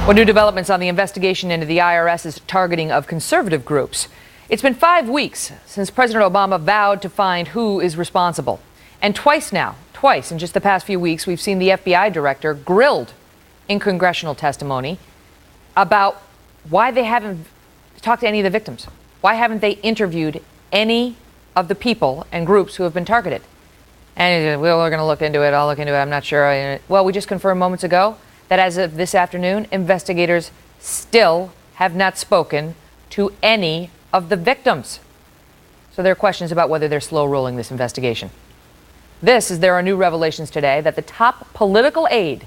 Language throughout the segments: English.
Well, new developments on the investigation into the IRS's targeting of conservative groups. It's been 5 weeks since President Obama vowed to find who is responsible. And twice in just the past few weeks, we've seen the FBI director grilled in congressional testimony about why they haven't talked to any of the victims. Why haven't they interviewed any of the people and groups who have been targeted? And he said, well, we're going to look into it. I'll look into it. I'm not sure. Well, we just confirmed moments ago that as of this afternoon, investigators still have not spoken to any of the victims. So there are questions about whether they're slow rolling this investigation. This is there are new revelations today that the top political aide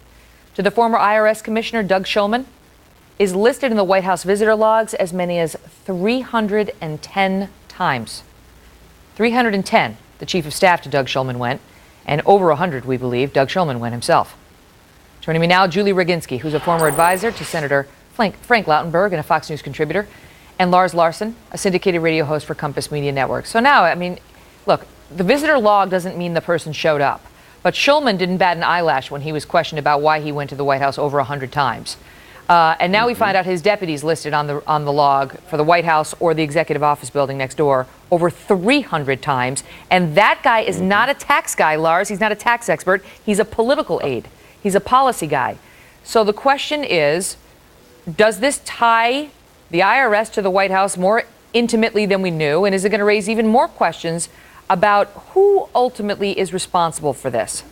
to the former IRS Commissioner Doug Shulman is listed in the White House visitor logs as many as 310 times. 310, the chief of staff to Doug Shulman went, and over 100, we believe, Doug Shulman went himself. Joining me now, Julie Roginski, who's a former advisor to Senator Frank Lautenberg and a Fox News contributor, and Lars Larson, a syndicated radio host for Compass Media Network. So now, I mean, look, the visitor log doesn't mean the person showed up, but Shulman didn't bat an eyelash when he was questioned about why he went to the White House over 100 times. And now we find out his deputies listed on the log for the White House or the executive office building next door over 300 times. And that guy is not a tax guy, Lars. He's not a tax expert. He's a political aide. He's a policy guy. So the question is, does this tie the IRS to the White House more intimately than we knew? And is it going to raise even more questions about who ultimately is responsible for this?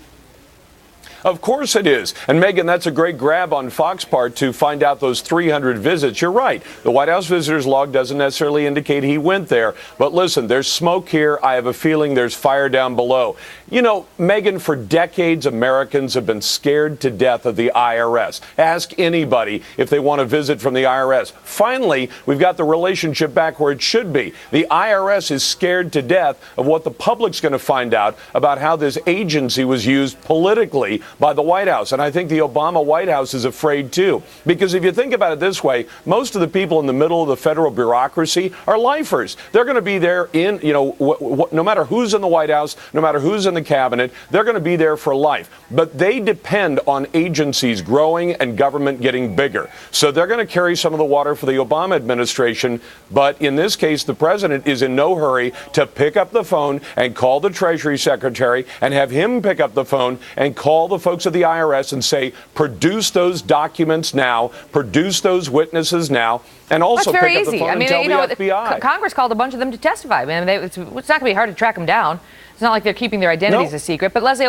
Of course it is. And Megan, that's a great grab on Fox part to find out those 300 visits. You're right. The White House visitors log doesn't necessarily indicate he went there. But listen, there's smoke here. I have a feeling there's fire down below. You know, Megan, for decades, Americans have been scared to death of the IRS. Ask anybody if they want to visit from the IRS. Finally, we've got the relationship back where it should be. The IRS is scared to death of what the public's going to find out about how this agency was used politically by the White House. And I think the Obama White House is afraid, too. Because if you think about it this way, most of the people in the middle of the federal bureaucracy are lifers. They're going to be there in, no matter who's in the White House, no matter who's in the cabinet, they're going to be there for life. But they depend on agencies growing and government getting bigger. So they're going to carry some of the water for the Obama administration. But in this case, the president is in no hurry to pick up the phone and call the Treasury Secretary and have him pick up the phone and call the folks of the IRS and say, produce those documents now, produce those witnesses now, and also pick up the phone and tell the FBI. Congress called a bunch of them to testify. I mean, it's not going to be hard to track them down. It's not like they're keeping their identities a secret. But Leslie,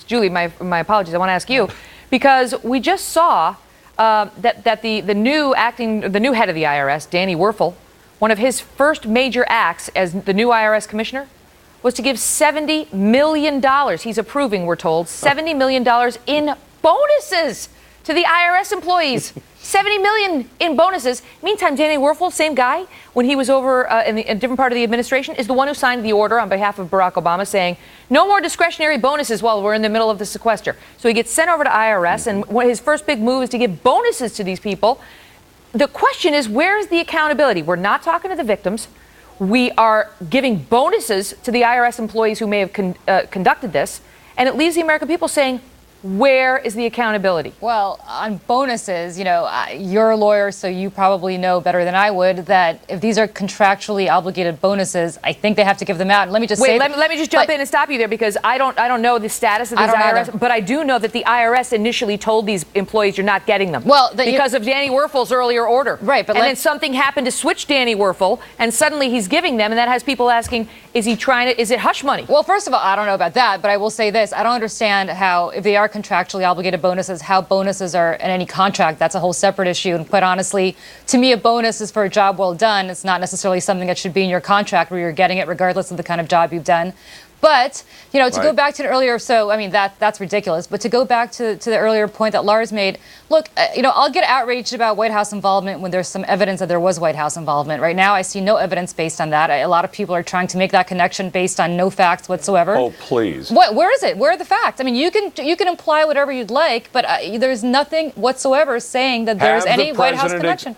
Julie, my apologies. I want to ask you, because we just saw that the new head of the IRS, Danny Werfel, one of his first major acts as the new IRS commissioner was to give $70 million. He's approving, we're told, $70 million in bonuses to the IRS employees. $70 million in bonuses. Meantime, Danny Werfel, same guy, when he was over in a different part of the administration, is the one who signed the order on behalf of Barack Obama saying, no more discretionary bonuses while we're in the middle of the sequester. So he gets sent over to IRS, and his first big move is to give bonuses to these people. The question is, where is the accountability? We're not talking to the victims. We are giving bonuses to the IRS employees who may have conducted this, and it leaves the American people saying, where is the accountability? Well, on bonuses, you're a lawyer, so you probably know better than I would that if these are contractually obligated bonuses, I think they have to give them out. And let me just say, let me just jump in and stop you there, because I don't know the status of these IRS, but I do know that the IRS initially told these employees you're not getting them. Well, because of Danny Werfel's earlier order. Right, but then something happened to switch Danny Werfel, and suddenly he's giving them, and that has people asking, is it hush money? Well, first of all, I don't know about that, but I will say this. I don't understand how, if they are contractually obligated bonuses, how bonuses are in any contract. That's a whole separate issue. And quite honestly, to me, a bonus is for a job well done. It's not necessarily something that should be in your contract where you're getting it regardless of the kind of job you've done. But, to go back to the earlier, that's ridiculous. But to go back to the earlier point that Lars made, look, I'll get outraged about White House involvement when there's some evidence that there was White House involvement. Right now, I see no evidence based on that. A lot of people are trying to make that connection based on no facts whatsoever. Oh, please. Where is it? Where are the facts? I mean, you can imply whatever you'd like, but there's nothing whatsoever saying that there's any White House connection.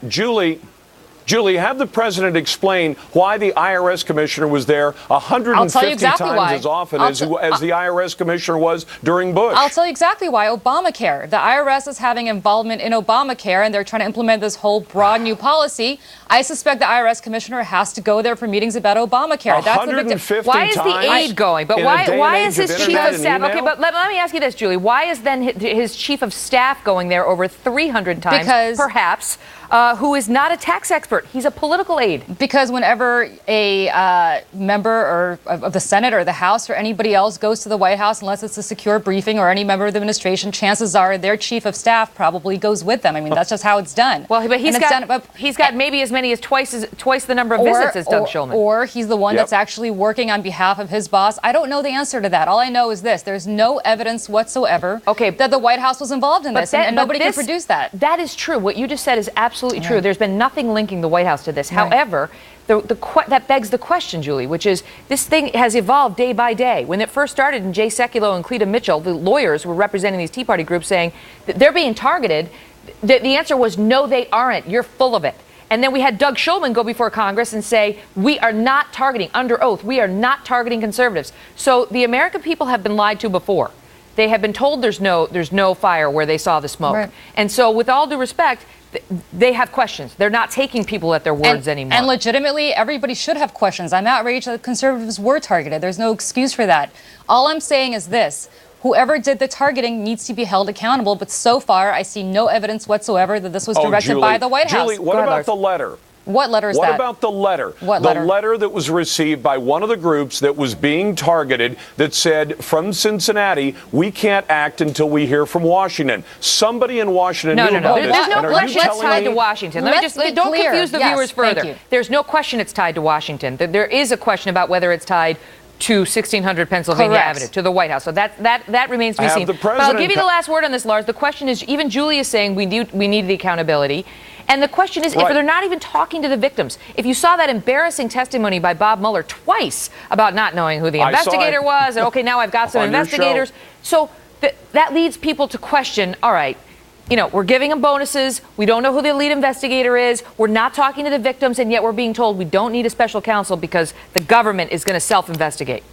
Julie, have the president explain why the IRS commissioner was there 150 times as often as the IRS commissioner was during Bush. I'll tell you exactly why. Obamacare. The IRS is having involvement in Obamacare, and they're trying to implement this whole broad new policy. I suspect the IRS commissioner has to go there for meetings about Obamacare. That's the big Why is the aide going? But why is his chief of staff? Okay, but let me ask you this, Julie. Why is then his chief of staff going there over 300 times, because perhaps, who is not a tax expert? He's a political aide. Because whenever a member of the Senate or the House or anybody else goes to the White House, unless it's a secure briefing or any member of the administration, chances are their chief of staff probably goes with them. I mean, that's just how it's done. Well, but he's got maybe as many as twice the number of visits as Doug Shulman. Or he's the one that's actually working on behalf of his boss. I don't know the answer to that. All I know is this: there's no evidence whatsoever that the White House was involved in this, and nobody can produce that. That is true. What you just said is absolutely true. There's been nothing linking the White House to this. Right. However, that begs the question, Julie, which is this thing has evolved day by day. When it first started, and Jay Sekulow and Cleta Mitchell, the lawyers, were representing these Tea Party groups, saying that they're being targeted. The answer was no, they aren't. You're full of it. And then we had Doug Shulman go before Congress and say, we are not targeting, under oath, we are not targeting conservatives. So the American people have been lied to before. They have been told there's no fire where they saw the smoke. Right. And so with all due respect, they have questions. They're not taking people at their words anymore. And legitimately, everybody should have questions. I'm outraged that conservatives were targeted. There's no excuse for that. All I'm saying is this: whoever did the targeting needs to be held accountable. But so far, I see no evidence whatsoever that this was directed by the White House. Julie, what about the letter? What letter is that? What about the letter? What letter? The letter that was received by one of the groups that was being targeted that said, from Cincinnati, we can't act until we hear from Washington. Somebody in Washington knew about this. There's no question it's tied to Washington. Don't confuse the viewers further. There's no question it's tied to Washington. There is a question about whether it's tied to 1600 Pennsylvania Avenue, to the White House. So that remains to be seen. But I'll give you the last word on this, Lars. The question is, even Julie is saying we need the accountability. And the question is, if they're not even talking to the victims, if you saw that embarrassing testimony by Bob Mueller twice about not knowing who the investigator was, and okay, now I've got some investigators. So that leads people to question, all right, we're giving them bonuses. We don't know who the lead investigator is. We're not talking to the victims, and yet we're being told we don't need a special counsel because the government is going to self-investigate.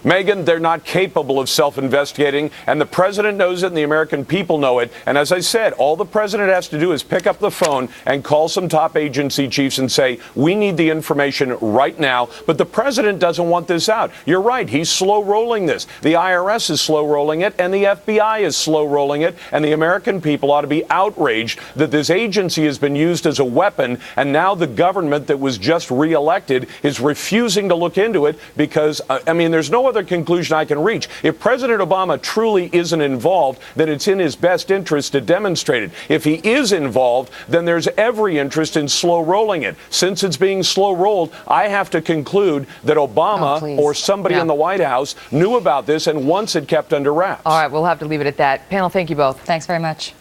Megan, they're not capable of self-investigating, and the president knows it and the American people know it. And as I said, all the president has to do is pick up the phone and call some top agency chiefs and say, we need the information right now. But the president doesn't want this out. You're right. He's slow rolling this. The IRS is slow rolling it, and the FBI is slow rolling it. And the American people ought to be outraged that this agency has been used as a weapon. And now the government that was just reelected is refusing to look into it because, there's no other conclusion I can reach. If President Obama truly isn't involved, then it's in his best interest to demonstrate it. If he is involved, then there's every interest in slow rolling it. Since it's being slow rolled, I have to conclude that Obama or somebody in the White House knew about this and wants it kept under wraps. All right, we'll have to leave it at that. Panel, thank you both. Thanks very much.